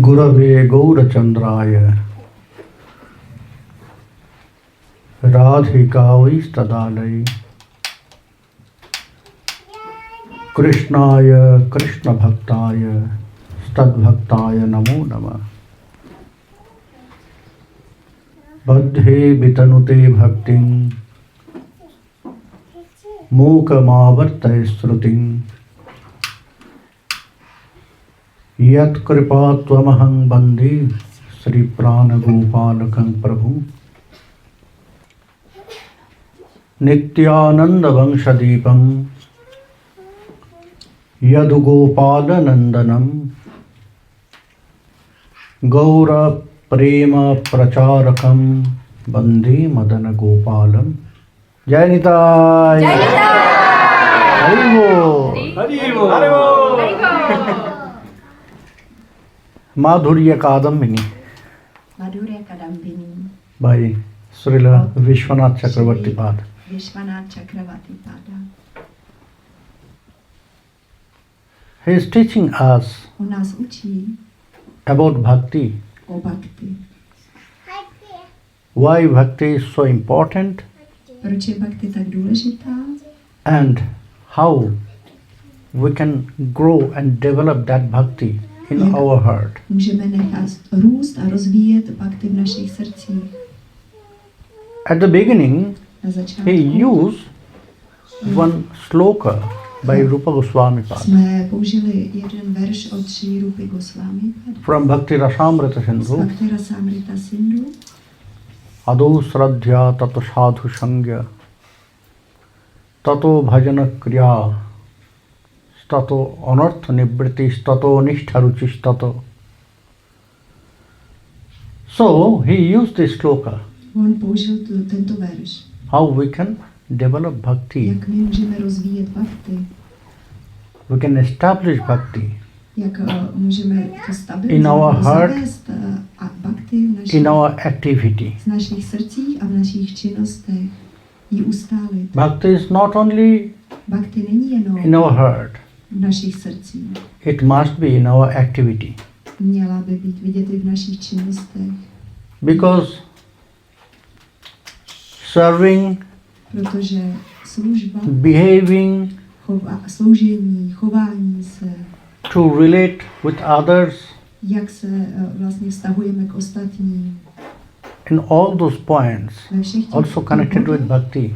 Gurave Gaurachandraya Radhikavai Stadalai Krishnaya Krishna Bhaktaya Stadbhaktaya Namo Namah Badhe Vitanute Bhaktin Mukamavartay Srutin Yat Kripatvamahang Bandi Sri Pranagopalakang Prabhu Nityananda Vanshadipam Yadugopala Nandanam Gaura Prema Pracharakam Bandi Madana Gopalam Jai Nitai Haribo Haribo Madhurya Kadambini by Srila Biswanath Chakravarty Pad. He is teaching us about bhakti. Why bhakti is so important and how we can grow and develop that bhakti in our heart. At the beginning, he used one sloka by Rupa Goswami from Bhakti Rasamrita Sindhu. Ado Sradhya Tato Sadhu Sangya Tato Bhajana Kriya Stato Anartha Nibriti Stato Nishtha Ruchi Stato. So he used this sloka. How we can develop bhakti. We can establish bhakti in our heart, in our activity. Bhakti is not only in our heart. It must be in our activity. Because serving, behaving, to relate with others, in all those points also connected with bhakti.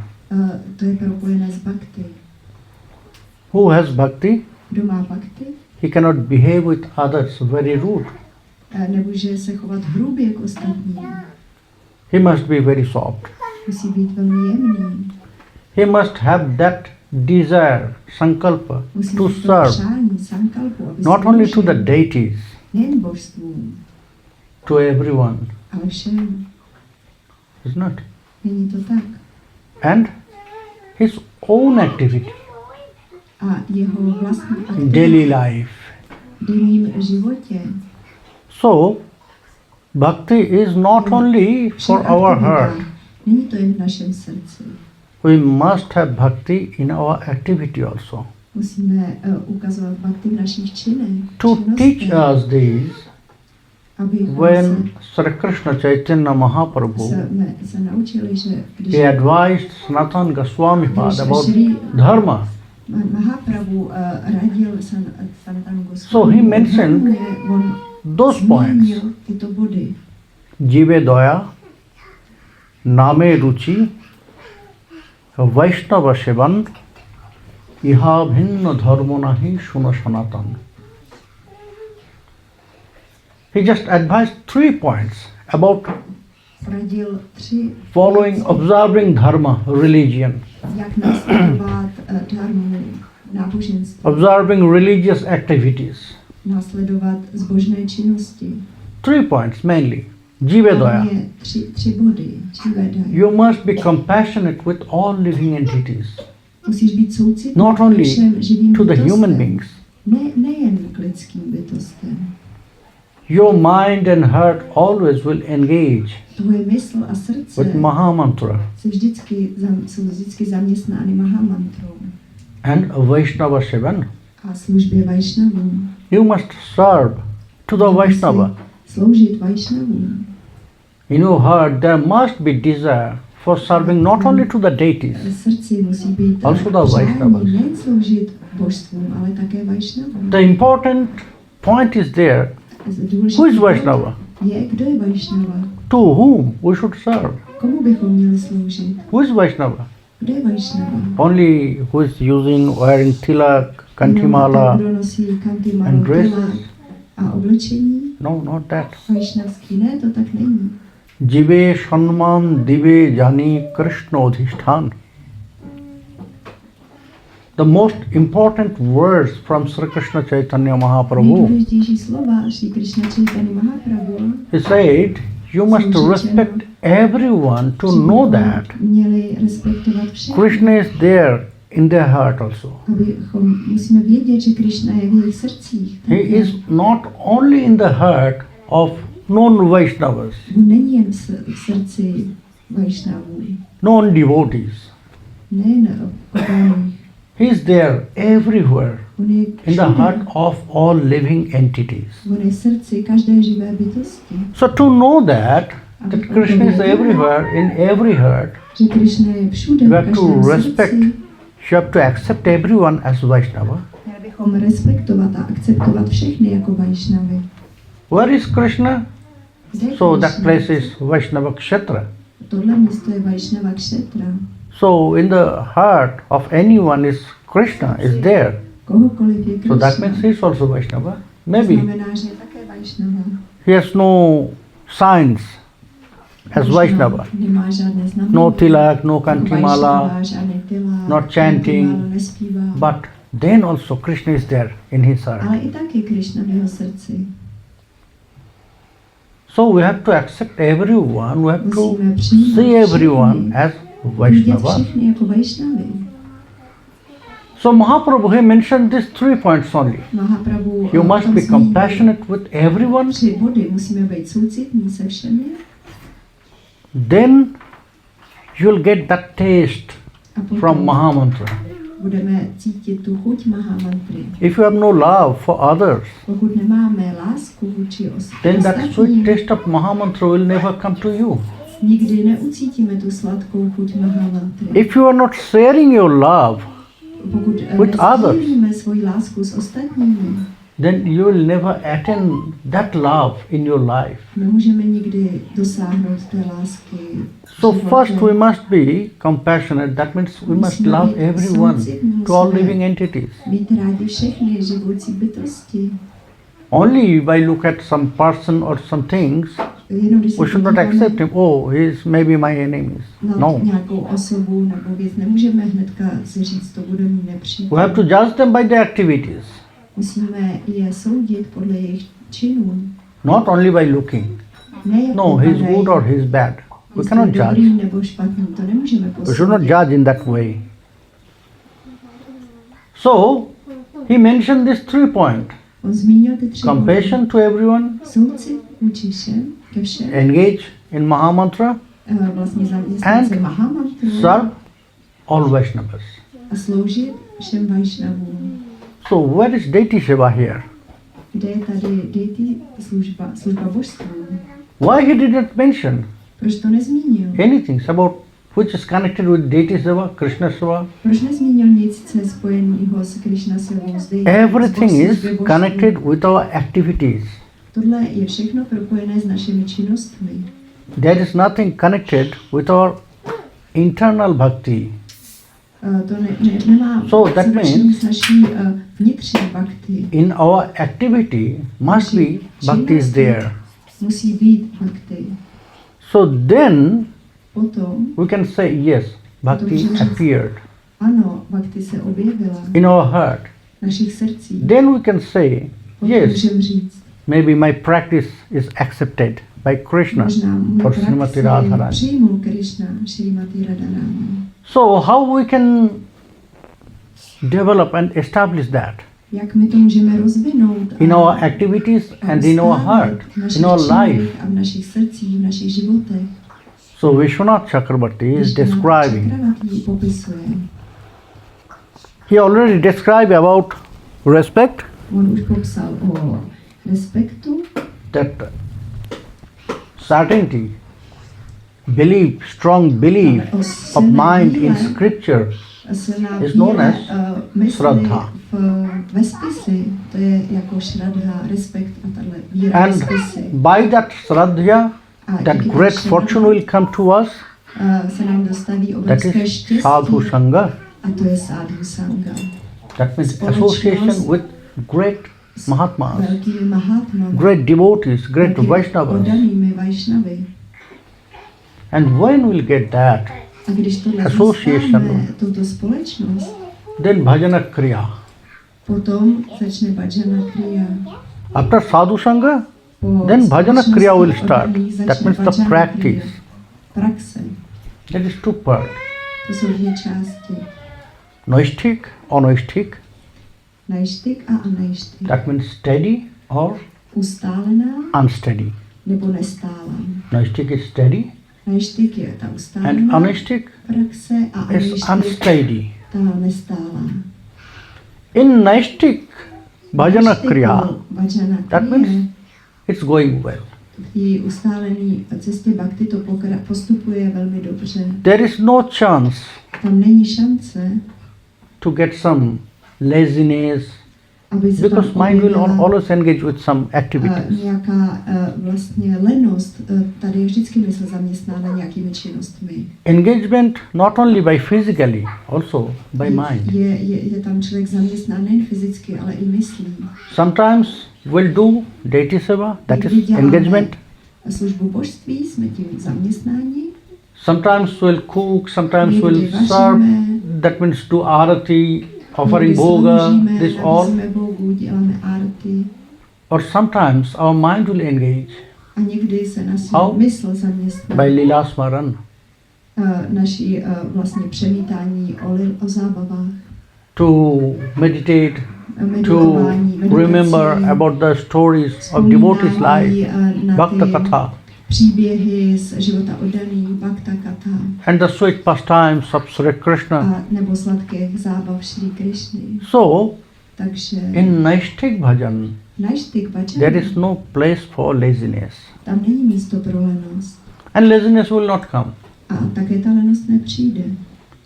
Who has bhakti? He cannot behave with others very rude. He must be very soft. He must have that desire, sankalpa, to serve not only to the deities, to everyone. Isn't it? And his own activity, daily life. So, bhakti is not only for our heart. We must have bhakti in our activity also. To teach us this, when Sri Krishna Chaitanya Mahaprabhu, he advised Sanatana Goswami about dharma. So he mentioned those points. Jive doya, name ruchi, Vaishnava sevan, iha bhinna dharmo nahi shuno sanatan. He just advised 3 points about following, observing dharma, religion, observing religious activities. 3 points mainly. Jivedaya. You must be compassionate with all living entities. Not only to the human beings. Your mind and heart always will engage with Mahamantra and Vaishnava Sevan. You must serve to the Vaishnava. Sloužit Vaishnavům. In your heart there must be desire for serving not only to the deities, Srdci musí být also the Vaishnavas. nejen sloužit božstvům, ale také Vaishnavům. The important point is there, who is Vaishnava? Kdo je Vaishnava? To whom we should serve? Komu bychom měli sloužit? Who is Vaishnava? Kdo je Vaishnava? Only who is wearing tilak, kantimala, Kdo nosí kantimalu, and dresses? tilak a oblečení? No, not that. Vaishnavský, ne, to tak není. Jive Shanman Dive Jani Krishna Odhishtan. The most important words from Sri Krishna Chaitanya Mahaprabhu. Nejdůležitější slova Sri Krishna Chaitanya Mahaprabhu. He said, you must respect everyone to know that Měli respektovat všechny. Krishna is there in their heart also. Musíme vědět, že Krishna je v jejich srdcích. He is not only in the heart of non-Vaishnavas, Není jen v srdci Vaishnavů, non-devotees. nejen podaných. He is there everywhere On je in the heart of all living entities. On je v srdci každé živé bytosti. So to know that Krishna is everywhere in every heart, Že Krishna je všude, you v have to každém respect, srdci. you have to accept everyone as Vaishnava. Měli bychom respektovat a akceptovat všechny jako Vaishnavy. Where is Krishna? Kde je So that Krishna? place is Vaishnava Kshetra. Tohle místo je Vaishnava Kshetra. So in the heart of anyone is Krishna is there. Kohokoliv je Krishna. So that means he is also Vaishnava. To Maybe znamená, že je také Vaishnava. he has no signs as Vaishnava. Nemá žádné znamení. No tilak, no kantimala, Vaishnava, žádný tilak, not chanting, kantimala nespívá. but then also Krishna is there in his heart. Ale i tak je Krishna v jeho srdci. So we have to accept everyone, we have to Musíme přijímat see everyone všechny. as Vidět Vaishnava. všechny jako Vaishnavy. So Mahaprabhu, he mentioned these 3 points only. Mahaprabhu You must be compassionate with everyone, 3 body. Musíme být soucitní se všemi. then you'll get that taste A potom from Mahamantra. budeme cítit tu chuť Mahamantry. If you have no love for others, Pokud nemáme lásku vůči then that sweet ostatním, taste of Mahamantra will never come to you. nikdy neucítíme tu sladkou chuť Mahamantry. If you are not sharing your love, Pokud with others, nesdílíme svoji lásku s ostatními, then you will never attain that love in your life. nemůžeme nikdy dosáhnout té lásky. v So životě. first we must be compassionate, that means we must love everyone, to all living entities. Mít rádi všechny živoucí bytosti. Only if I look at some person or some things, Jenom když se we should not podíváme accept him, oh, he is maybe my enemy. na No. nějakou osobu nebo věc, nemůžeme hnedka si říct, to bude mý nepřítel. We have to judge them by their activities, Musíme je soudit podle jejich činů. not only by looking. Ne jak No, he is vypadají, good or he is bad. We jestli cannot je judge. dobrý nebo špatný, to nemůžeme We should not posoudit. judge in that way. So, he mentioned these 3 points. On zmínil ty 3 Compassion to everyone, Soucit vůči všem, ke všem, engage in Mahamantra, vlastně zaměstnat se and Mahamantru serve all Vaishnavas. a sloužit všem Vaishnavům. So, where is deity seva here? Kde je tady deity služba božstvu? Why he did not mention Proč to nezmínil? anything about which is connected with deity seva, Krishna seva? Proč nezmínil nic, co je spojeného s Krishna sevou zde? Everything is connected with our activities. Tohle je všechno propojené s našimi činnostmi. There is nothing connected with our internal bhakti. To nemá So that co dočinit means- s naší vnitřní bhakti. In our activity must be bhakti is there. Musí být bhakti. So then Potom, we can say yes, bhakti appeared ano, bhakti se objevila in our heart. v našich srdcích. Then we can say Potom yes, můžeme říct, maybe my practice is accepted by Krishna možná or můj Srimati praxi Radharani. přijmul Krishna, Srimati Radharani. So how we can develop and establish that Jak my to můžeme rozvinout in a our activities and in our heart, v našich in our činech life? a v našich srdcích, v našich životech. So Biswanath Chakravarty is describing. Chakravarty popisuje. He already described about respect, On už popsal o respektu, that certainty, belief, strong belief of mind in scripture is known as Shraddha. Ve spisy, to je jako šradha, respekt a tahle víra ve And spisy. by that Shraddha, that great fortune will come to us. Se nám dostaví That obrovské is štěstí sadhu sangha. a to je sadhu sangha. That means association with great Mahatmas, Velkými mahatmami, great devotees, great Vaishnavas. oddanými Vaishnavy. And when we'll get that A když to association, získáme, tuto společnost, then bhajana kriya. potom začne bhajana kriya. After sadhu sangha, Po then bhajana kriya will společnosti start. oddaných That začne means the bhajana practice. kriya. Praxe. That is two parts. To jsou dvě části. Noistic, anoistic. Najštik a anajštik. That means steady or Ustálená unsteady. nebo nestálá. Noistic is steady Najštik je ta and ustálená anoistic praxe a is anajštik unsteady. ta nestálá. In noistic bhajana kriya, Bhajana that kriya, means it's going well. v té ustálené cestě bhakti to postupuje velmi dobře. There is no chance Tam není šance, to get some laziness aby se because tam mind will objevila always engage with some activities. nějaká vlastně lenost. Tady je vždycky mysl zaměstnána nějakými činnostmi. Engagement not only by physically, also by mind. Je tam člověk zaměstnán nejen fyzicky, ale i myslí. Sometimes we'll do deity seva, that Někdy is děláme engagement. službu božství, jsme tím zaměstnáni. Sometimes we'll cook, sometimes Někdy we'll serve, vaříme, that means do arati, offering někdy bhoga, sloužíme, this all. nabízíme Bohu, děláme arty. Or sometimes our mind will engage A někdy se naše How? mysl zaměstná. by lila smaran, Naší vlastně přemítání o zábavách. to meditate, to Meditování, remember meditací, about the stories of devotees' vzpomínání, life, na bhakta ty katha, příběhy z života oddaných, bhakta katha, and the sweet pastimes of Sri Krishna. a nebo sladkých zábav Šrí Krišny. So, Takže in Naistik bhajan, najštik bhajan, there is no place for laziness. tam není místo pro lenost. And laziness will not come. A také ta lenost nepřijde.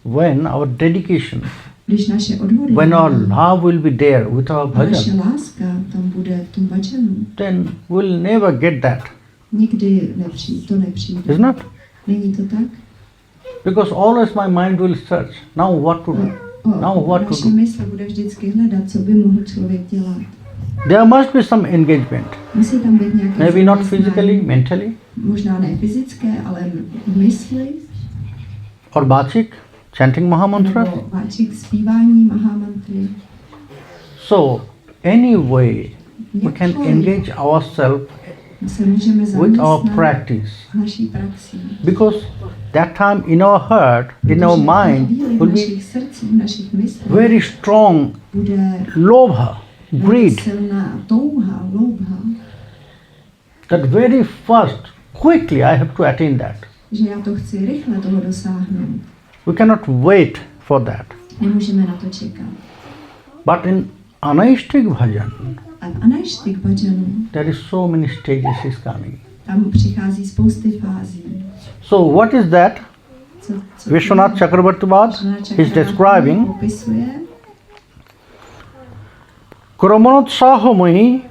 When our dedication, Když naše odhodlání, when our love will be there with our a naše bhajan, láska tam bude v tom bhajanu, then we'll never get that. nikdy nepřijde, to nepřijde. Is not? Není to tak? Because always my mind will search, now what to do, now what to Naše do. mysl bude vždycky hledat, co by mohl člověk dělat. There must be some engagement, Musí tam být nějaké maybe not zaměstnání. physically, mentally, Možná ne fyzické, ale v mysli, or bachik, chanting Mahamantra. nebo váčik zpívání Mahamantry. So, anyway, we can engage ourselves Se můžeme with our zaměstnat practice. s naší praxí. Because that time in our heart, in our mind, v will be našich srdcích, v našich myslích very strong bude lobha, greed, silná touha, loubha, that very first, quickly I have to attain that. že já to chci rychle toho dosáhnout. We cannot wait for that. Nemůžeme na to čekat. But in anaistic bhajan, A v anajštik bhajanu there is so many stages is coming. tam přichází spousty fází. So what is that? Co Biswanath Chakravarty is describing popisuje Kramanotsahamohi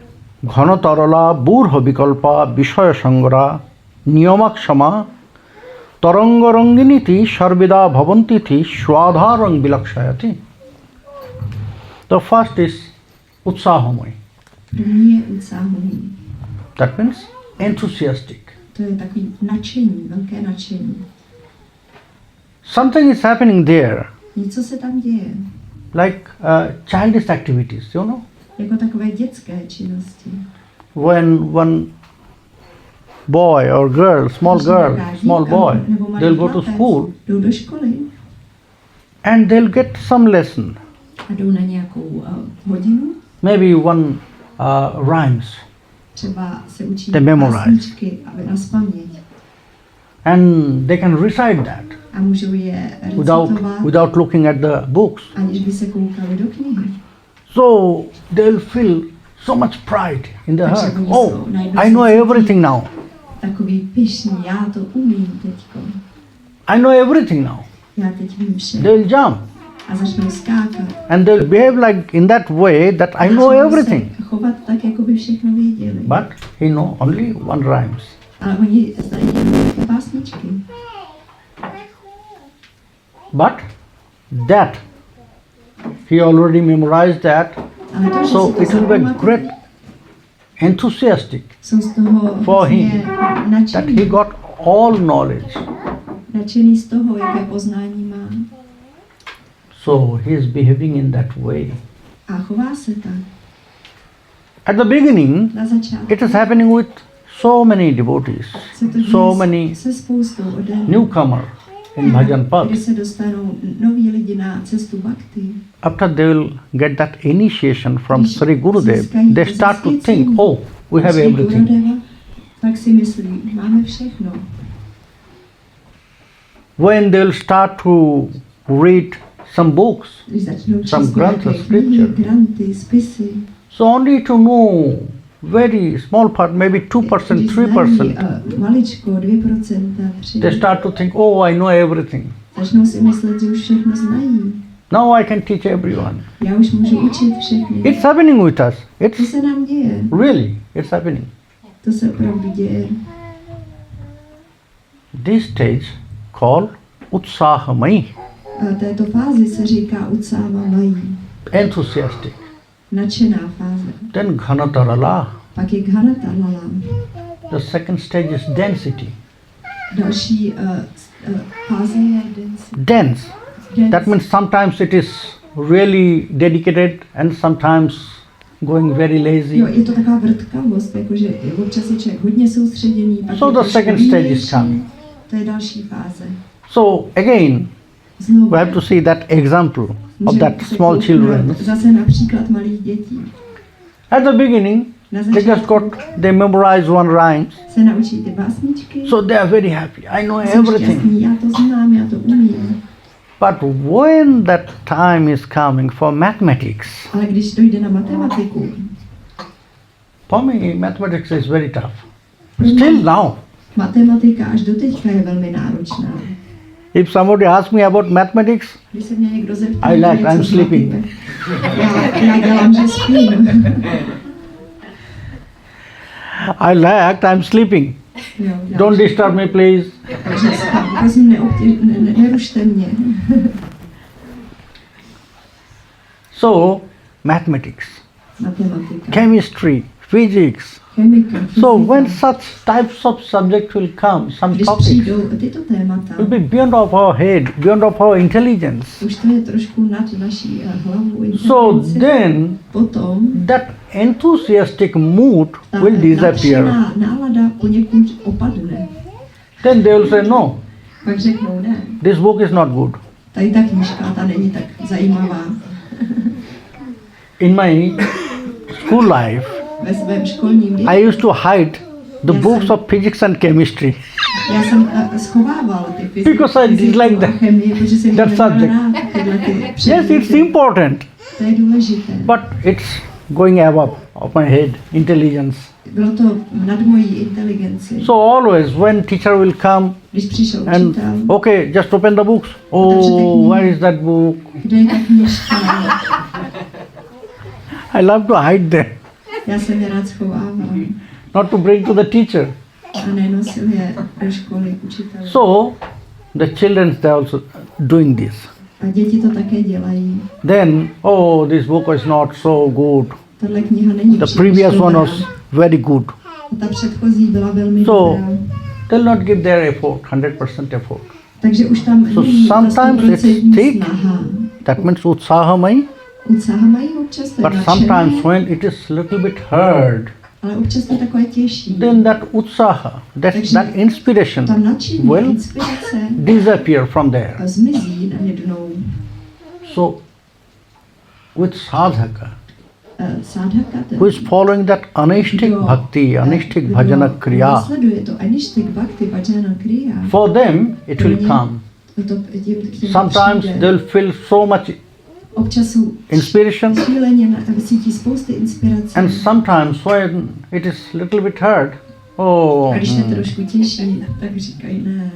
Ghanatarala Burha Vikalpa Vishaya Sangara Niyamakshama Tarangaranginiti Sarvida Bhavantiti Swadharang Vilakshayati. The first is Utsahamohi. první je utsahový. That means enthusiastic. To je takový nadšení, velké nadšení. Something is happening there, Něco se tam děje. like childish activities, you know. Jako takové dětské činnosti. When one boy or girl, small girl, small boy, they'll go to school Jdou do školy and they'll get some lesson, a jdou na nějakou hodinu. maybe one rhymes, Třeba se učí They memorize. pásničky, aby nazpaměť. and they can recite that A můžou je recitovat, without looking at the books. aniž by se koukali do knihy. So they'll feel so much pride in the Takže heart. oni Oh, jsou najednou I se know cítí everything now. Takový pyšný, já to umím teďko. I know everything now. Já teď vím vše. They'll jump A začnou skákat. and they'll behave like in that way that I know everything. Se chovat tak, jako by všechno věděli. But he know only one rhymes. Ale oni znají jenom básničky. But that he already memorized that, Ale to, že si so to it will be zapamatují, great enthusiastic jsou z toho for him hrozně that he got all knowledge. nadšený z toho, jaké poznání má. So he is behaving in that way. A chová se tak. At the beginning, Na začátku it is happening with so many devotees, se to děje so many se spoustou odehraní, newcomer in bhajan path. kdy se dostanou noví lidi na cestu bhakti. After they will get that initiation from Když Sri Gurudev, získají they start to zasvěcení think, oh, we have Sri everything. Gurudeva, tak si myslí, máme všechno. When they will start to read some books, Když začnou some číst grantha, nějaké knihy, scripture. granty, spisy, so only to know very small part, maybe 2%, když 3%, znají maličko, 2%, 3%, they start to think, oh, I know everything. začnou si myslet, že už všechno znají. Now I can teach everyone. Já už můžu učit všechny. It's happening with us. To It's se nám děje. really, it's happening. To se opravdu děje. This stage called Utsahamai, A této fázi se říká utsáma mají. enthusiastic. Nadšená fáze. Then Ghanatarala. Pak je ghanatarala. The second stage is density. Další fáze je density. Dense. That means sometimes it is really dedicated and sometimes going very lazy. Jo, je to taková vrtkavost, jakože občas je člověk hodně soustředěný. Pak So je the trošku second stage is línější. coming. To je další fáze. So again, Znovu. we have to see that example of Můžeme that se small kouknout children. Zase například malých dětí. At the beginning, Na they just začátku they memorize one rhyme, se naučí ty básničky. so they are very happy. I know Jsou everything. šťastní, já to znám, já to umím. But when that time is coming for mathematics, Ale když dojde na matematiku, for me mathematics is very tough. pro mě Still now, matematika až do teďka je velmi náročná. if somebody asks me about mathematics, Když se mě někdo zeptá, I like, něco I'm z sleeping. matematika, já dělám, že spím. I'm sleeping. Jo, dělám, Don't že- disturb me, please. Takže spím. Prosím, nerušte mě. So, mathematics, Matematika, chemistry, physics. chemika, So, fyzika. when such types of subjects will come, some Když topics přijdou tyto témata, will be beyond of our head, beyond of our intelligence. už to je trošku nad naší hlavu. So inteligenci. then, Potom that enthusiastic mood ta will disappear. nadšená nálada poněkud opadne. Then they will say, no, Pak řeknou, ne, this book is not good. tady ta knížka, ta není tak zajímavá. In my school life, Ve svém školním věku. I used to hide the books of physics and chemistry. Já jsem schovával ty fyziku, Because I dislike a that- chemii, protože jsem that neměl subject. rád tyhle ty Yes, předměty. it's important, To je důležité. but it's going above of my head, intelligence. Bylo to nad mojí inteligenci. So always when teacher will come Když přišel and učitel, okay, just open the books. Oh, where is that book? kde je ta knížka? I love to hide them, Já jsem je rád schovával not to bring to the teacher. a nenosil je do školy k učiteli. So the children, they are also doing this. A děti to také dělají. Then, oh, this book is not so good. Tahle kniha není The příliš previous one dobrá. was very good. A ta předchozí byla velmi So, dobrá. they'll not give their effort, 100% effort. Takže už tam So není ta sometimes it's 100% thick. snaha. That means utsahamai. Utsaha mají občas, to je But nadšené, sometimes when it is little bit hard, ale občas to je takové těžší. then that utsaha, that inspiration Ta nadšení, will inspirace disappear from there. zmizí najednou. So with sadhaka, Sádhaka, who is following that anishtik bhakti, anishtik bhajana kriya, sleduje to anishtik bhakti, bhajana kriya. for them it will come. To, tím, k těm Sometimes přijde. they'll feel so much občas jsou inspiration, chvíleně cítí spousty inspirací. and sometimes when it is little bit hard, A když to trošku těžší, tak říkají, ne,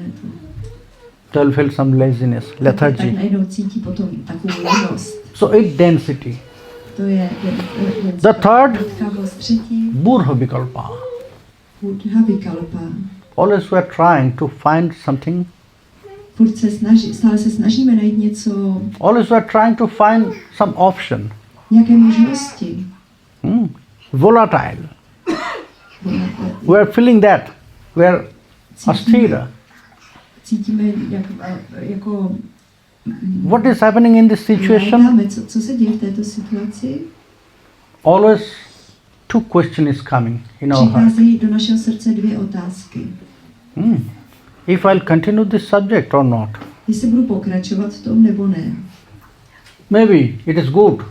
they'll feel some laziness, tak lethargy. najednou cítí potom takovou lenost. So it density. To je The third, třetí, burha vikalpa. buddha vikalpa. Always we are trying to find something. Stále se snažíme najít něco, Always we are trying to find some option. nějaké možnosti. Volatile. We are feeling that. We are asthira. Cítíme jako What is happening in this situation? co se děje v této situaci? Always two questions is coming in our heart. Přicházejí do našeho srdce dvě otázky. If I'll continue this subject or not. Jestli budu pokračovat v tom nebo ne. Maybe it is good.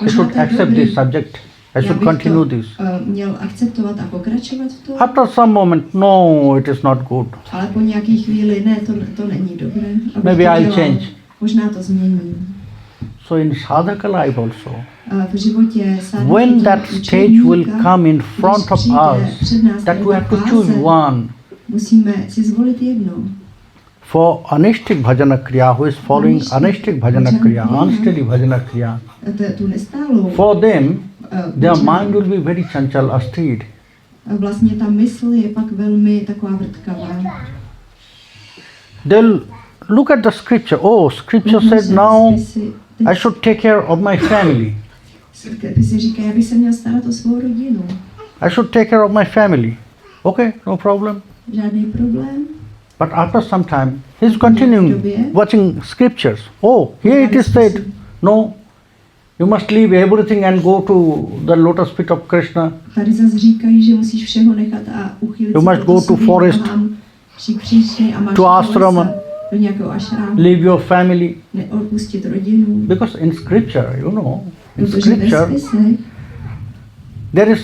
I should accept this subject. I should continue this. Měl akceptovat a pokračovat v tom. After some moment, no, it is not good. Ale po nějaké chvíli, ne, to není dobré. Maybe I'll change. Možná to změním. So in sadhaka life also, V životě when that stage will come in front of us, that we have to choose one. Musíme si zvolit jedno. For anistic bhajana kriya, who is following anistic bhajana kriya, unsteady bhajana kriya, Tu nestálou. for them, their mind will be very chanchal, asthid. Vlastně ta mysl je pak velmi taková vrtkavá. They'll look at the scripture. Oh, scripture said now I should take care of my family. Si říká, já bych se měl starat o svou rodinu. I should take care of my family. Okay, no problem. Žádný problém. But after some time, he's continuing watching scriptures. Oh, here it is said, no, you must leave everything and go to the lotus feet of Krishna. Tady zase říkají, že musíš všeho nechat a uchylit You must go to forest, to ashram, do nějakého ashramu. leave your family. Neopustit rodinu. Because in scripture, you know, in Protože scripture, ve spisech there is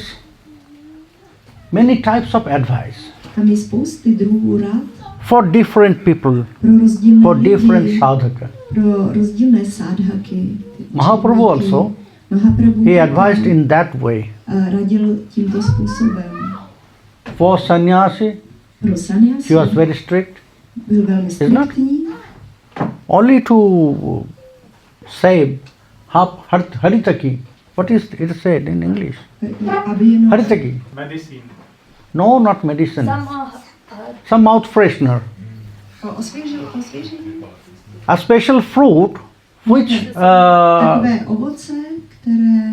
many types of advice tam je spousty druhů rad for different people, pro rozdílné for different lidi, sadhaka. pro rozdílné sadhaky. Mahaprabhu also, Mahaprabhu he advised in that way. radil tímto způsobem. For sannyasi, Pro sannyasi he was very strict. byl velmi striktní. Only to say haritaki. What is it said in English? Aby jenom Haritaki. Medicine. No, not medicine. Some mouth freshener. osvěžení. A special fruit which Takové ovoce, které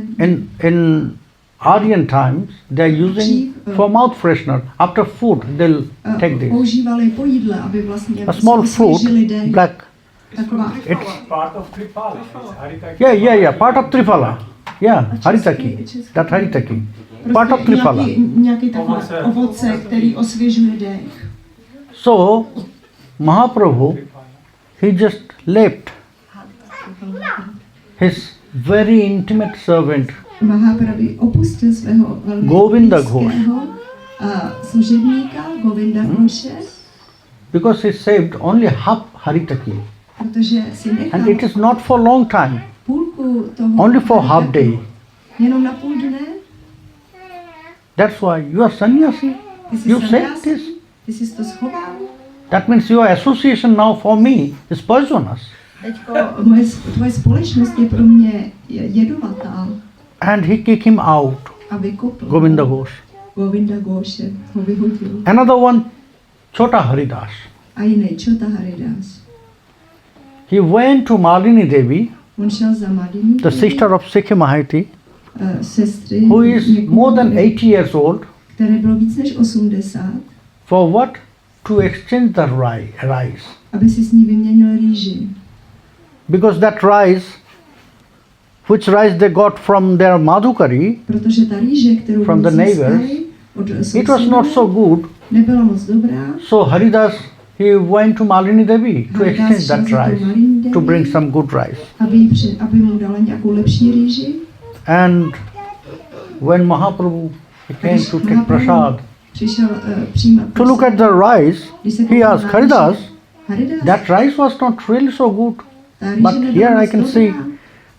in Aryan times they are using for mouth freshener. After food they'll take this. používali po jídle, aby vlastně A small fruit, osvěžili dech. black. Taková It's Part of Tripala. Haritaki. yeah, part of Triphala. Yeah, haritaki. That haritaki. Part of Triphala. Nějaký takový ovoce, který osvěžuje dech. So Mahaprabhu, he just left his very intimate servant Mahaprabhu opustil svého velmi Govinda blízkého služebníka Govinda Ghoše, because he saved only half haritaki. protože si nechal And it is not for long time, půlku toho only for half day. jenom na půl dne. That's why you are sannyasi. Ty jsi You said sannyasi, this. ty jsi to schoval. That means your association now for me is poisonous. Teďko tvoje společnost je pro mě jedovatá. And he kicked him out, A vykopl Govinda Ghosh. Govinda Ghoše ho vyhodil. Another one, Chota Haridas. A jiný Chota Haridas. He went to Malini Devi, On šel za Madini, the sister of Sikhi Mahati, sestry, who is more than 80 years old, které bylo víc než 80, for what? To exchange the rice. aby si s ní vyměnil rýži. Because that rice, which rice they got from their Madhukari, Protože ta rýže, kterou From the získali od it was not so good. nebyla moc dobrá. So Haridas, he went to Malini Devi to Haridas exchange šel that za tu rice, Malini Devi, to bring some good rice. aby mu dala nějakou lepší rýži. And when Mahaprabhu he came to take prasad, Přišel přijímat to look at the rice, Když se he koukal asked na Haridas, Haridas, that rice was not really so good. ta rýže But nebyla here I moc can dobrá. see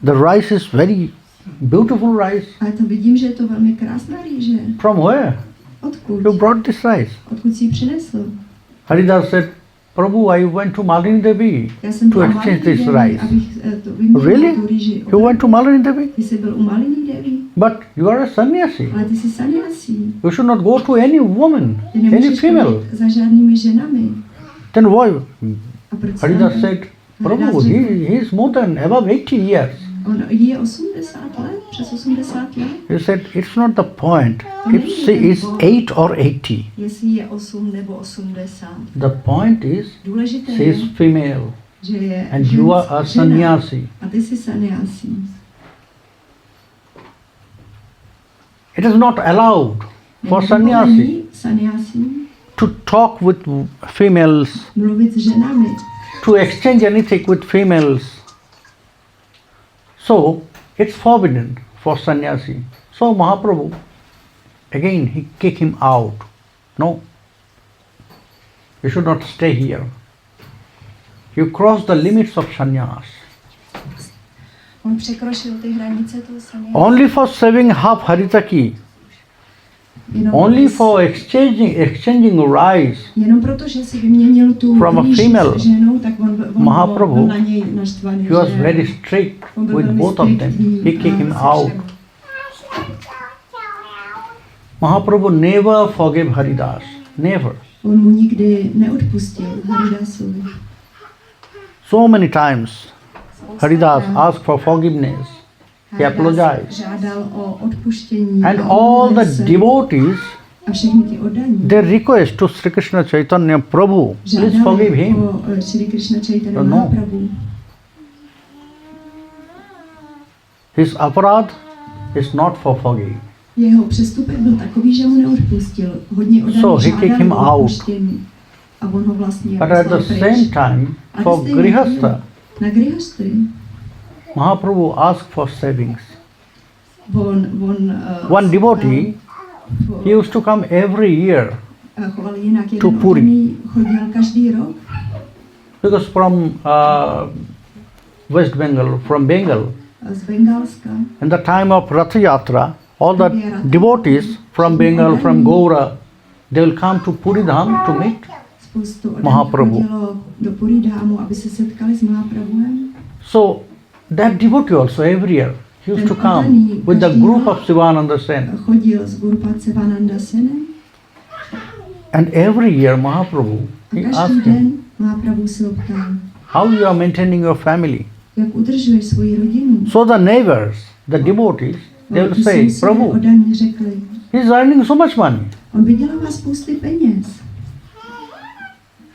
The rice is very beautiful rice. Ale to vidím, že je to velmi krásná rýže. From where? Odkud? You brought this rice. Odkud jsi ji přinesl? Haridas said, Prabhu, I went to Malini Devi Já jsem to byl u exchange Malini this Devi, rice. abych to vyměnil Really? tu rýži. You went to Malini Devi? Ty jsi byl u Malini Devi, But you are a sannyasi. ale ty jsi sannyasi. You should not go to any woman, Ty any nemůžeš female. chodit za žádnými ženami. Then why? A proč Haridas sám? said, Prabhu, Haridas he řekl, is more than above 80 years. on je 80 let, přes 80 let. He said, it's not the point if she is 8 or 80. Jestli je 8 nebo 80. The point is, Důležité she je, is female že je and you are a žena sannyasi. a ty jsi sannyasi. It is not allowed for sannyasi Sannyasi to talk with females, mluvit s ženami, to exchange anything with females. So it's forbidden for sannyasi. So Mahaprabhu, again he kicked him out. No, you should not stay here. You cross the limits of sannyas. On překročil ty hranice toho sannyasi. Only for saving half haritaki, only for exchanging rice. Jenom proto, že si vyměnil tu From a rýži female, s ženou, tak on Mahaprabhu, byl na něj naštvaný. He was že very strict on byl with velmi both of them. striktní, He kicked him se out. všemi. Mahaprabhu never forgave Haridas. Never. On mu nikdy neodpustil Haridasovi. So many times Haridas asked for forgiveness. He apologized. Žádal o odpuštění. And a all omluvil the se. devotees, A všechny ty oddaní. they request to Sri Krishna Chaitanya, Prabhu, please forgive Žádali him. o Sri Krishna Chaitanya No. Mahaprabhu. His aparad is not for forgiving. Jeho přestupek byl takový, že mu neodpustil. Hodně oddaní So he kicked him žádali o out. odpuštění. A on ho vlastně But at the poslal same pryč. time, A for stejně Grihastha, na Grihastry Mahaprabhu asked for savings. One devotee, he used to come every year choval jinak. to Jeden Puri. oddaný chodil každý rok, because from West Bengal, from Bengal, z Bengálska. in the time of Ratha Yatra, all the devotees from Bengal, from Gaura, they will come to Puri Dham to meet Spoustu oddaných Mahaprabhu. chodilo do Puri Dhamu, aby se setkali s Mahaprabhuem. So that devotee also every year he used to Ten come oddaný with the každý group rok of Sivananda Sen. chodil s Gurupacevananda Senem And every year Mahaprabhu, a he každý asked him, den Mahaprabhu se ho ptal, how you are maintaining your family? jak udržuješ svoji rodinu. So the neighbors, the devotees, they will Ti say, sousedé Prabhu, oddaní řekli, he is earning so much money. on vydělává spousty peněz.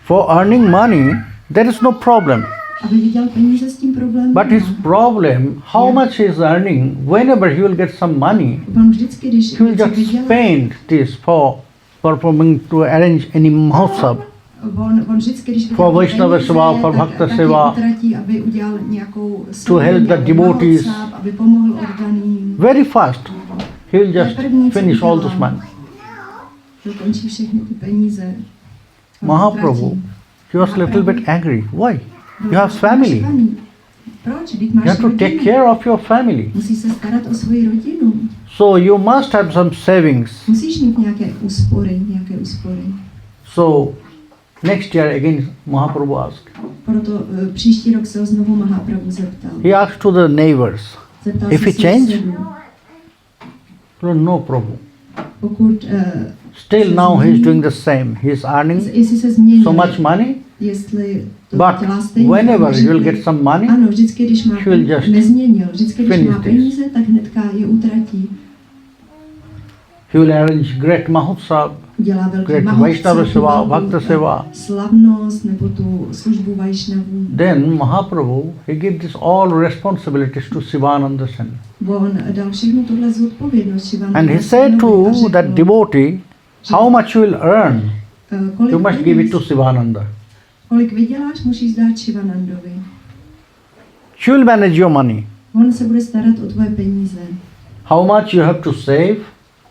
For earning money, there is no problem. Aby vydělal peníze, s tím problém But his nemá. problem, how much he is earning, whenever he will get some money, On vždycky, když he will něco just vydělá, spend this for performing to arrange any mahotsav. on vždycky, když For vydělá Vaishnava peníze, seva, for Bhakta tak je seva, utratí, aby udělal nějakou to help the nějakou devotees. mahotsav, aby pomohl oddaným. Very fast, he will just finish all this money. Dokončí všechny ty peníze. On Mahaprabhu, utratí. he was a little bit angry. Why? Byl You have family. naštvaný. Proč? Vždyť You máš have to take rodinu. care of your family. Musíš se starat o svoji rodinu. So you must have some savings. Musíš mít nějaké úspory, So next year again Mahaprabhu asked. Proto příští rok se ho znovu Mahaprabhu zeptal. He asked to the neighbors, Zeptal if se he change? sousedů, No, Prabhu. pokud Still now he is doing the same. He is earning jestli se změnil, so much money, jestli to but dělá stejně, whenever tak you will řekli, get some money, ano, vždycky, když má he will just nezměnil, vždycky, když finish má this. peníze, tak hnedka je utratí. he will arrange great mahotsav, Dělá velký great mahotsav, Vaishnava seva, velkou, Bhakta seva. slavnost nebo tu službu Vaishnavů. Then Mahaprabhu, he gave this all responsibilities to Sivananda Sen. On dal všechno tohle zodpovědnost Shivananda And he said Senovi a to řekl, that devotee, how much you will earn, kolik you must give it to peněz, Sivananda. kolik vyděláš, musíš dát Shivanandovi. She will manage your money. On se bude starat o tvoje peníze. How much you have to save,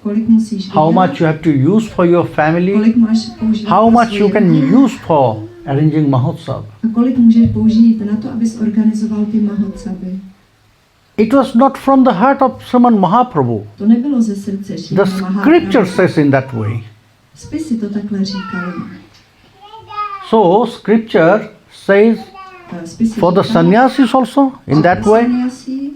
Kolik musíš how vydělat, much you have to use for your family, kolik máš použít how pro much svoji you can rodinu use for arranging mahotsav. a kolik můžeš použít na to, abys organizoval ty mahotsavy. It was not from the heart of Sriman Mahaprabhu. To nebylo ze srdce The Šrímana scripture Mahaprabhu. says in that way. Spisy to takhle říkaly. So scripture says Spisy for the říkaly, sannyasis also in that way. sannyasi,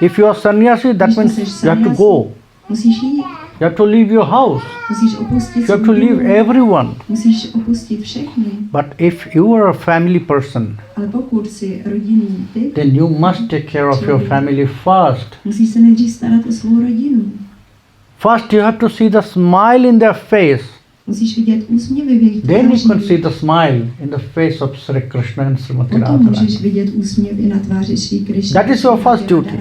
If you are sannyasi, that když means jsi you have to sannyasi, go. musíš jít, You have to leave your house. musíš opustit You have to svůj leave dům, everyone. musíš opustit všechny. But if you are a family person, Ale pokud jsi rodinný typ, then you must take care of your family first. musíš se nejdřív starat o svou rodinu. First you have to see the smile in their face. Musíš vidět úsměvy v jejich Then you can see tvářích. the smile in the face of Sri Krishna and Srimati Potom můžeš Radharani. vidět úsměvy na tváři Šrí Krišny. That is your first duty.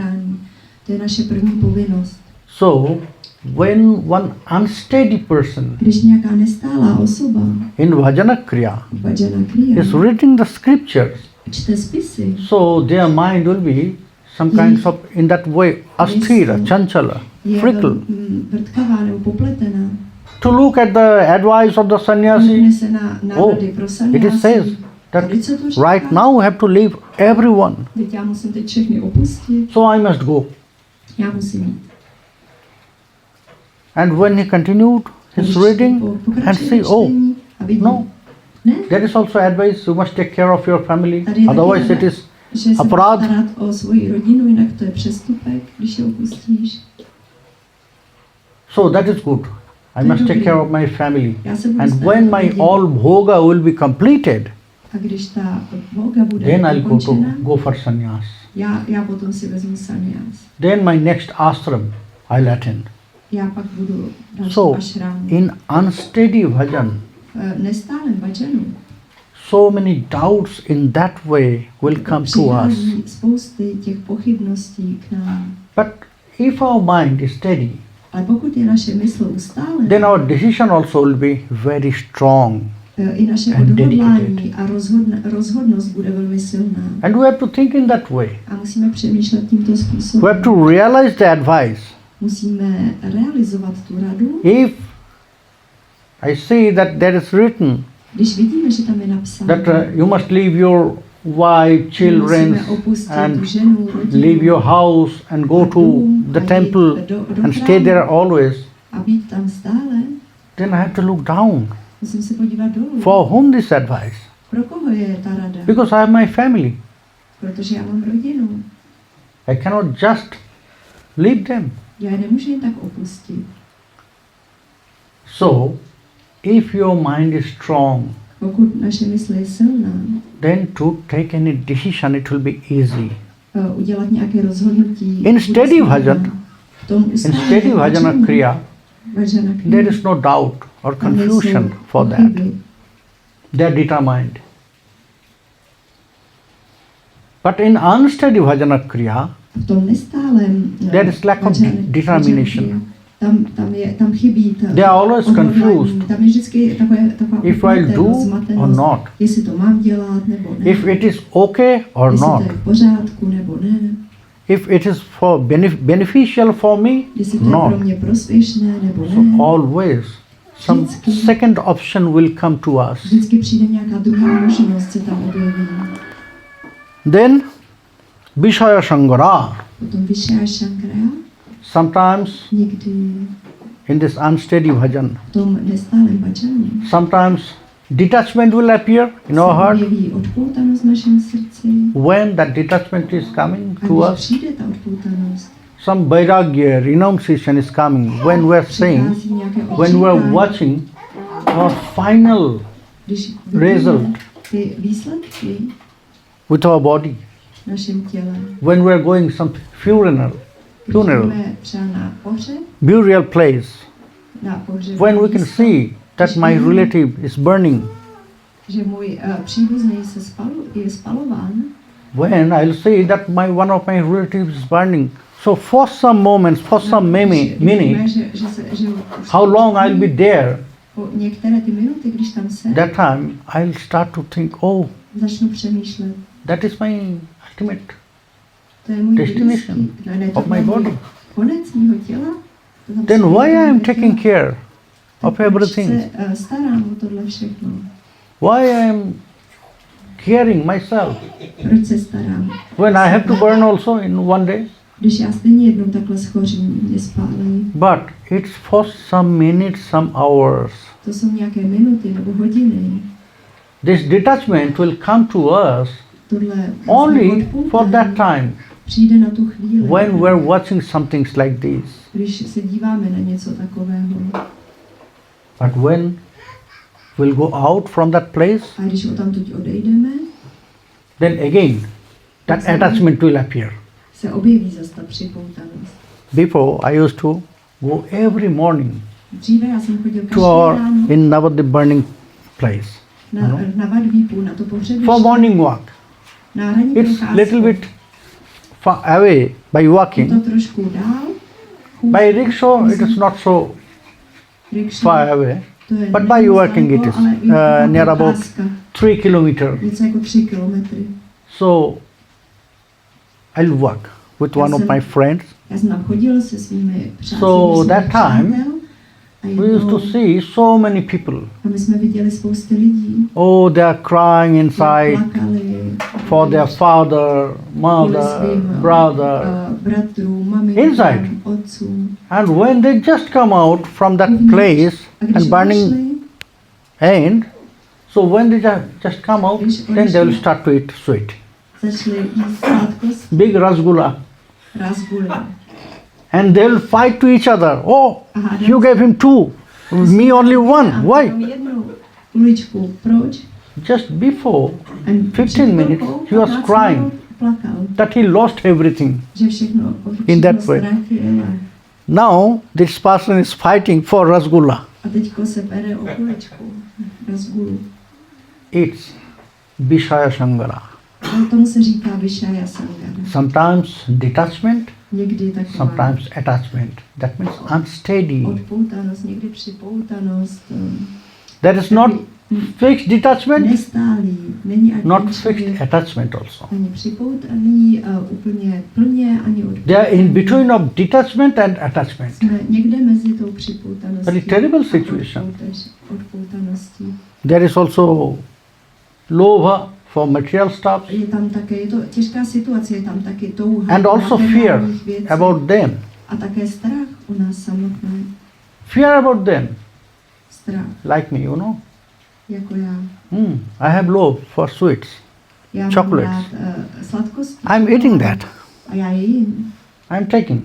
To je naše první povinnost. So, when one unsteady person Když nějaká nestálá osoba in Bhajana Kriya bhajana kriya is reading the scriptures, čte spisy, so their mind will be some kinds of, in that way, asthira, chanchala, je fickle. vrtkavá nebo popletená. To look at the advice of the sannyasi, Mrkne se na návody pro it sannyasi. is says that Tady co to říká? right now I have to leave everyone, Teď já musím teď všechny opustit. so I must go. Já musím jít. And when he continued his reading and see, oh, no, ne, there is also advice, you must take care of your family, tady je taky otherwise it rada, is že se máš aparad. starat o svoji rodinu, jinak to je přestupek, když je opustíš. So that is good. I must take care of my family. Já se budu And starat when o my rodinu. all bhoga will be completed, A když ta Boga bude then I'll dokončena, go for sannyas. já potom si vezmu sannyas. Then my next ashram I'll attend. Já pak budu další So ashram. in unsteady bhajan, V nestálem bhajanu so many doubts in that way will come to us. přichází spousty těch pochybností k nám. But if our mind is steady, Ale pokud je naše mysl ustálená, then our decision also will be very strong. i naše and odhodlání a rozhodnost bude velmi silná. And we have to think in that way. A musíme přemýšlet tímto We způsobem. have to realize the advice. Musíme realizovat tu radu. If I see that there is written Když vidíme, že tam je napsáno, that you must leave your wife, children, musíme opustit and ženu, rodinu, leave your house and go to the temple and stay there always, a být tam stále, then I have to look down. musím se podívat dolů. For whom this advice? Pro koho je ta rada? Because I have my family. Protože já mám rodinu. I cannot just leave them. Já je nemůžu jen tak opustit. So, if your mind is strong, Pokud naše mysl je silná, then to take any decision it will be easy. Udělat nějaké rozhodnutí. In steady bude snadné. bhajan, V tom in steady bhajana kriya, there is no doubt or tam nejsou confusion for that. pochyby. They are determined. But in unsteady bhajana kriya, V tom nestálem there is lack of determination. Tam chybí ta They are always odhodlání. confused. Tam je vždycky taková If I'll do upletenost, or zmatenost, not, jestli to mám dělat nebo ne, if it is okay or jestli not, to je v pořádku nebo ne, if it is for beneficial for me, jestli to je not. pro mě prospěšné nebo So ne. always some second option will come to us. Vždycky přijde nějaká druhá možnost, se tam objeví. Then Vishaya Sangara. Potom Vishaya Shankara, Sometimes někdy in this unsteady bhajan, v tom nestálem bhajanu sometimes detachment will appear in se our heart. objeví odpoutanost v našem srdci. When that detachment is coming A to když us, přijde ta odpoutanost, some vairagya, renunciation is coming. When we are saying, přichází nějaké when we are odříkání. watching our final Když result vidíme ty výsledky with our body, v našem těle, when we are going some funeral, když jdeme třeba na pohřeb, burial place, na pohřeb, when we can see that my relative is burning, že můj příbuzný je spalován, when I'll see that one of my relatives is burning. So for some moments, for some minutes, how long I'll be there, po některé ty minuty, když tam jsem, that time I'll start to think, oh, začnu přemýšlet, that is my ultimate to je můj destination blízký, ne, to of my je můj body. konec mýho těla. To tam Then stojí why I to am moje taking tělo. care of Tak proč everything? se starám o tohle všechno? Why I am caring myself Proč se starám? when I have to burn also in one day? Když já stejně jednou takhle schořím, mě spálí. But it's for some minutes, some hours. To jsou nějaké minuty nebo hodiny. This detachment will come to us Tohle only for that time přijde na tu chvíli, when we're watching some things like this. když se díváme na něco takového. But when we'll go out from that place, A když odtamtud odejdeme, then again that attachment will appear. se objeví zase ta připoutanost. Before I used to go every morning Dříve já jsem chodil to každý our ráno in Navadip burning place na Vadvípu, na to pohřebiště, for morning walk. na ranní It's procházku. little bit far away by Je to walking. trošku dál. By rickshaw it is not so far away, To je but by nemoc walking it daleko, is ale je to taková near about procházka. 3 kilometers. Něco jako 3 kilometry. So I'll walk with one of my friends. Já jsem tam chodil se svými přáteli. So that time we used to see so many people. A my jsme viděli spousty lidí. Oh, they are crying inside Plakali. for their father, mother, brother. Bratrů, mami, Inside. otců. And when they just come out from that place A když and burning end, so when they just come out, then they will start to eat sweet. začali jíst sladkost, Big rasgulla. rasguly. And they will fight to each other. Oh, you gave him 2, me only 1. Why? Jenom jednu kuličku. Proč? Just before And 15 minutes, he was crying plakal, that he lost everything. že všechno In that way. ztratil. Now this person is fighting for rasgulla. A teďko se bere o kuličku, rasgulu. It's Vishaya Sangara. A tomu se říká Vishaya Sangara. Sometimes detachment, Někdy taková sometimes attachment. That means unsteady. odpoutanost, někdy připoutanost. That is not fixed detachment, Nestálý, není ani not člověk fixed attachment also. ani připoutaný úplně plně, ani odpoutaný. They are in between of detachment and attachment. Jsme někde mezi tou připoutaností Very terrible a situation. odpoutaností. There is also lobha for material stuff Je tam také, je to těžká situace, je tam taky touha and also fear materiálních věcí about them. a také strach o nás samotné. Fear about them, Strach, like me, you know. jako já. I have love for sweets. Já mám Chocolates. rád sladkosti. I'm eating that. A já je jim. I'm taking.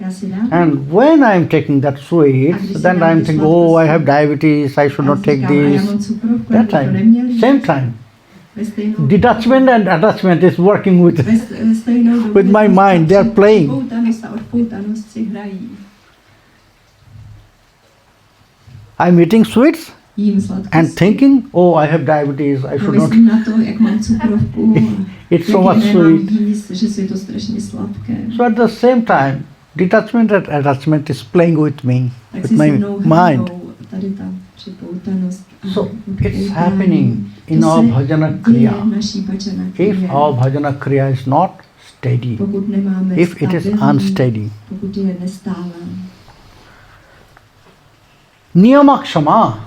Já si dám. And when I'm taking that sweets, then I'm thinking, oh, I have diabetes, I should not take this. That time, same time. Detachment and attachment is working with my mind. They are playing. I'm eating sweets and thinking, oh, I have diabetes, I should not. It's so much sweet. So at the same time, detachment and attachment is playing with me, with my mind. So it's happening in our bhajana kriya. If our bhajana kriya is not steady, if it is unsteady, niyamakshama,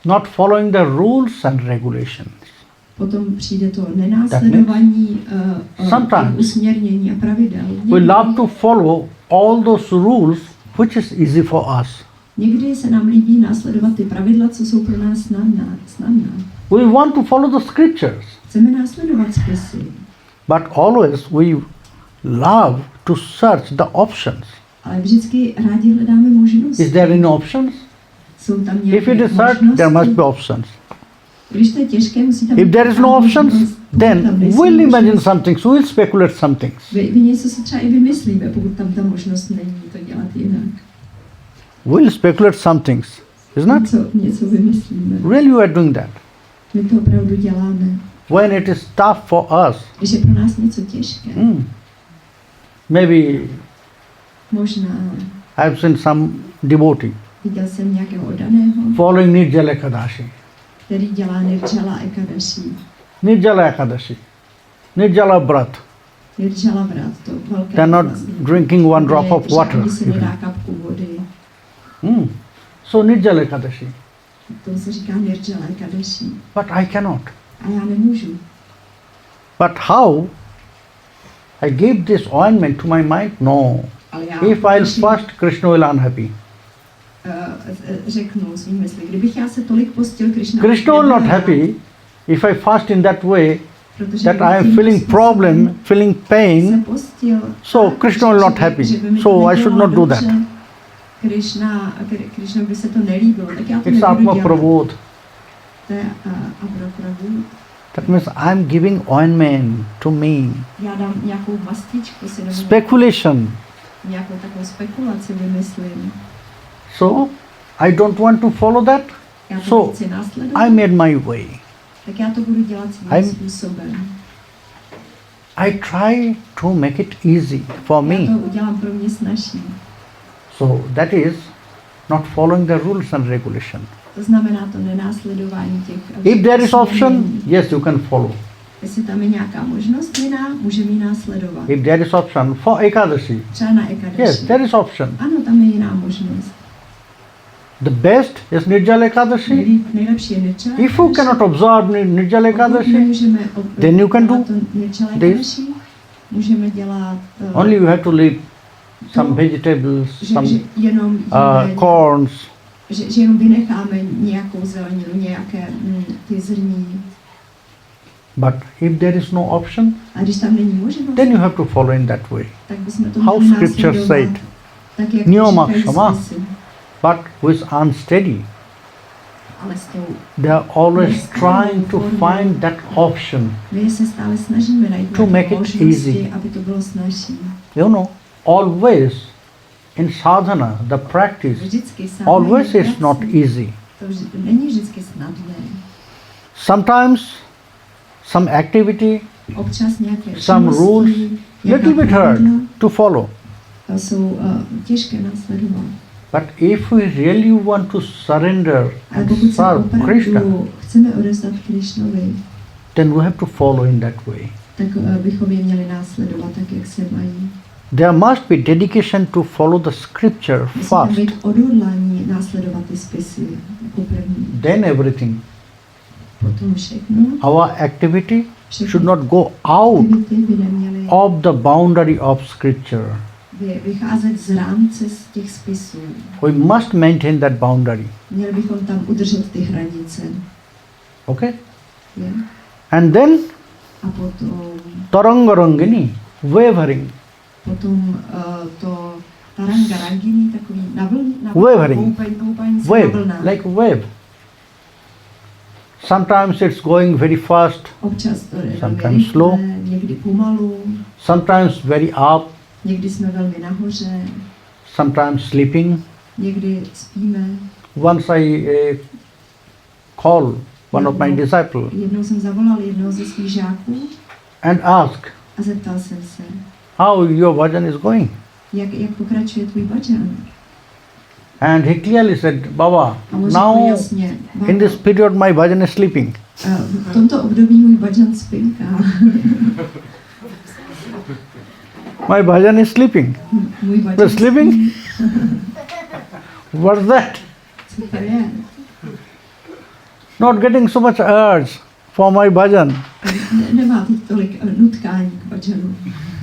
not following the rules and regulations. Potom přijde to nenásledování usměrnění a pravidel. We love to follow all those rules which is easy for us. Někdy se nám líbí následovat ty pravidla, co jsou pro nás snadná. We want to follow the scriptures. Chceme následovat spisy. But always we love to search the options. Ale vždycky rádi hledáme možnosti. Is there any options? Jsou tam nějaké If it is hard, there must be options. Když to je těžké, musí tam If there is no options, then we'll imagine some things, we'll speculate some things. Vy něco si třeba i vymyslíme, pokud tam ta možnost není to dělat jinak. We'll speculate some things, isn't it? Něco vymyslíme. Really we are doing that. My to opravdu děláme. When it is tough for us, když je pro nás něco těžké. Maybe možná. I've seen some devotee Viděl jsem nějakého oddaného, following Nirjala Ekadashi. který dělá Nirjala Ekadashi. Nirjala Ekadashi. Nirjala Vrat. Nirjala Vrat, to velké. They're not drinking one drop of water. Ani si nedá kapku vody. So Nirjala Ekadashi. To se říká Nirjala Ekadashi. But I cannot. A já nemůžu. But how I give this ointment to my mind. No. Ale já, If I'll fast, Krishna will unhappy. Řeknu svým mysli, kdybych já se tolik postil, Krishna will not happy if I fast in that way, protože that I am feeling problem, feeling pain. So Krishna will not happy. So I should not do that. Krishna by se to nelíbilo, tak já to It's nebudu Atma dělat. Prabodh. To je Prabhupad. That means I am giving ointment to me. Já dám nějakou mastičku si nebo Speculation. nějakou takovou spekulaci vymyslím. So I don't want to follow that. Já to So chci následovat. I made my way. Tak já to budu dělat svým způsobem. I try to make it easy for me. Já to udělám pro mě snazší. So that is not following the rules and regulation. To znamená to nenásledování těch... If there is option, yes, you can follow. Jestli tam je nějaká možnost jiná, můžeme ji následovat. If there is option for Ekadashi, Třeba na Ekadashi. yes, there is option. Ano, tam je jiná možnost. The best is Nirjala Ekadashi. Nejlepší je Nirjala. If you cannot observe Nirjala Ekadashi, then you can do this. Můžeme dělat... Only you have to leave some vegetables, some corns. Že jenom vynecháme nějakou zeleninu, nějaké ty zrní. But if there is no option, a když tam není možnost, then you have to follow in that way. Tak bychom to How scripture said, Niyama Kshama, but with unsteady, they are always trying to find that option to make it easy. You know, always in sadhana, the practice, always is not easy. Sometimes some activity, some rules, little bit hard to follow. But if we really want to surrender and serve Krishna, then we have to follow in that way. There must be dedication to follow the scripture first. Then everything. Our activity should not go out of the boundary of scripture. Vycházet z rámce z těch spisů. We must maintain that boundary. Měli bychom tam udržet ty hranice. Okay? Yeah. And then a potom tarangarangini, wavering. Potom to tarangarangini, takový wavering. Wave, like wave. Sometimes it's going very fast, občas to je sometimes slow, někdy pomalu, sometimes very up, někdy jsme velmi nahoře, sometimes sleeping. Někdy spíme. Once I call one of my disciples. Jednou jsem zavolal jednoho ze svých žáků. And ask. A zeptal jsem se. How your bhajan is going? Jak pokračuje tvůj bhajan? And he clearly said, Baba, now in this period my bhajan is sleeping. V tomto období můj bhajan spinká. My bhajan is sleeping. You're sleeping? What's that? Not getting so much urge for my bhajan. Nemá teď tolik nutkání k bhajanu.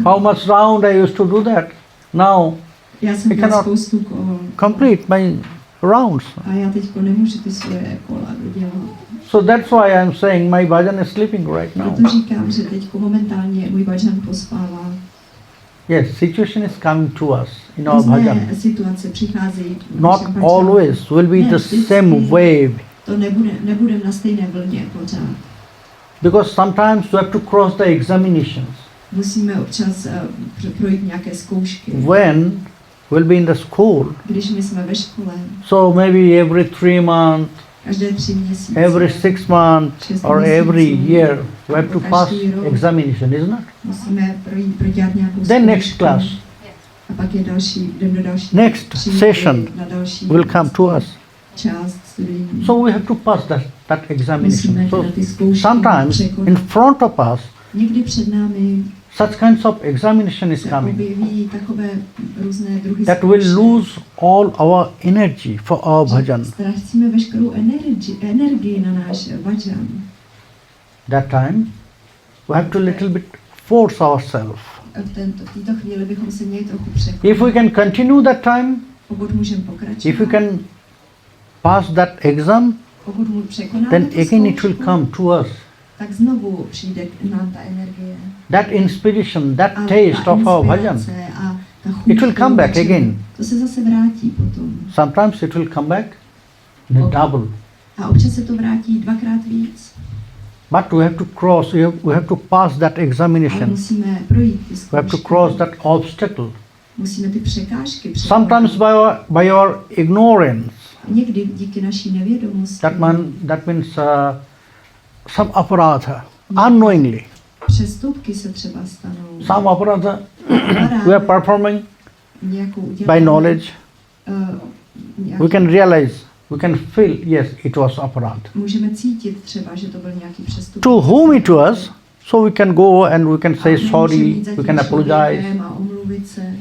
How much round I used to do that. Now I cannot complete my rounds. A já teďko nemůžu ty svoje kola dodělat. So that's why I'm saying my bhajan is sleeping right now. Proto říkám, že teďko momentálně můj bhajan pospává. Yes, situation is coming to us in our bhajan. Situace přicházejí. Not always will be the same wave. To nebudeme na stejné vlně pořád. Because sometimes we have to cross the examinations. Musíme občas projít nějaké zkoušky. When we'll be in the school. Když my jsme ve škole. So maybe every 3 months. Každé 3 měsíce. Every 6 months or every year we have to pass examination, isn't it? Musíme prodělat nějakou zkoušku. Then next class. A pak je jdeme do další. Next session will come to us. So we have to pass that examination. So sometimes in front of us, někdy před námi such kinds of examination is coming that will lose all our energy for our bhajan. Ztratíme veškerou energii na náš bhajan. That time we have to little bit force ourselves. v této chvíli bychom se měli trochu překonat. If we can continue that time, Pokud můžeme pokračovat, if we can pass that exam, pokud překonáme then tu again it will zkoušku, come to us. tak znovu přijde k nám ta energie. That inspiration, that A taste ta of our bhajan, inspirace a ta chuť it will come back bhajanu, again. To se zase vrátí potom. Sometimes it will come back in a double. A občas se to vrátí dvakrát víc. But we have to cross, we have to pass that Ale examination. musíme projít ty We have to zkoušky. cross that obstacle. Musíme ty překážky překonat. Sometimes by our ignorance, Někdy díky naší nevědomosti. that means some aparatha, unknowingly. Přestupky se třeba stanou. Some aparatha we are performing by knowledge. We can realize, we can feel, yes, it was aparat. Můžeme cítit třeba, že to byl nějaký přestup. To whom it was, so we can go and we can say sorry, we can apologize. A omluvit se.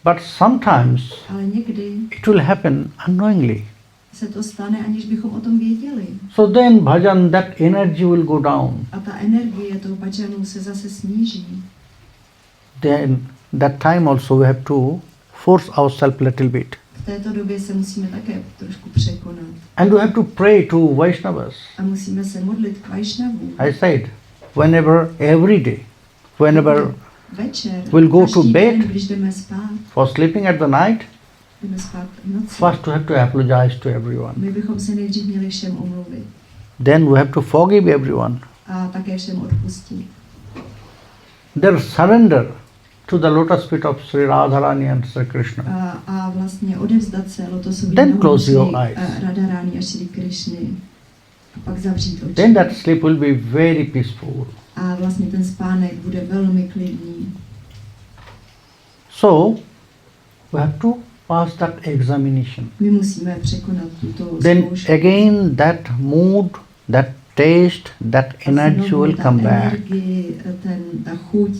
But sometimes Ale někdy it will happen unknowingly. se to stane, aniž bychom o tom věděli. So then bhajan, that energy will go down. A ta energie toho bhajanu se zase sníží. Then that time also we have to force ourselves a little bit. V této době se musíme také trošku překonat. And we have to pray to Vaishnavas. A musíme se modlit k Vaishnavům. I said, whenever, every day, whenever Večer, we'll go to každý den, bed, když jdeme spát, for sleeping at the night, jdeme spát v noci. first we have to apologize to everyone. My bychom se nejdřív měli všem omluvit. Then we have to forgive everyone. A také všem odpustit. Their surrender to the lotus feet of Sri Radharani and Sri Krishna. A vlastně odevzdat se lotosovým Then nohou close Sri your eyes. Radharani a Sri Krishny. A pak zavřít oči. Then that sleep will be very peaceful. A vlastně ten spánek bude velmi klidný. So, we have to pass that examination. My musíme překonat tuto Then zkoušku. again that mood, that taste, that energy Znovu will ta come back. energie, ta chuť,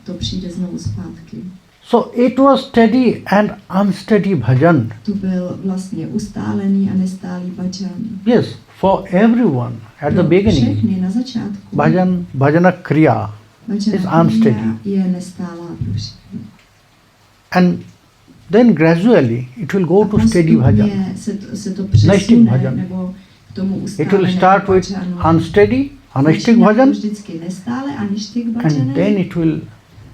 to přijde znovu zpátky. So it was steady and unsteady bhajan. To byl vlastně ustálený a nestálý bhajan. Yes, for everyone at the beginning. Všechny na začátku. Bhajana kriya is unsteady. Je nestálá pro všechny. And then gradually it will go to steady bhajan. Se to Naishtik přesune, bhajan. nebo k tomu It will start with unsteady, anistik Začíná bhajan, vždycky nestále anistik and bhajanem. then it will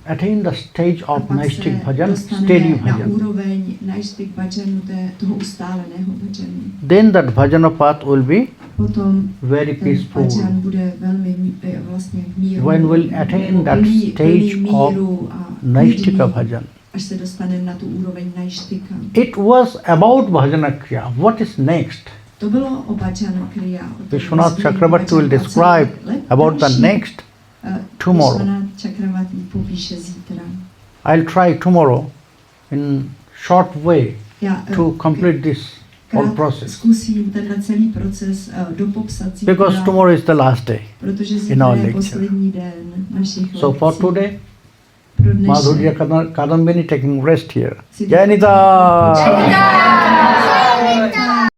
attain the stage A of pak naishtik se bhajan, dostaneme steady na bhajan. úroveň naishtik bhajanu, toho ustáleného bhajanu. Then that bhajana path will be Potom very ten peaceful. bhajan bude velmi vlastně míru. When we'll attain that stage of naishtika bhajan. Až se dostaneme na tu úroveň naishtika. It was about bhajana kriya. What is next? To bylo o bhajana kriya. Biswanath Chakravarty will describe about the next tomorrow. Biswanath Chakravarty popíše zítra. I'll try tomorrow in short way to complete this whole process. Zkusím tenhle celý proces dopopsat zítra. Because tomorrow is the last day Protože in zítra our je lecture. poslední den našich So for lekcí. today, Pro dnešek Madhurya Kadambini taking rest here. si Jai Nitya!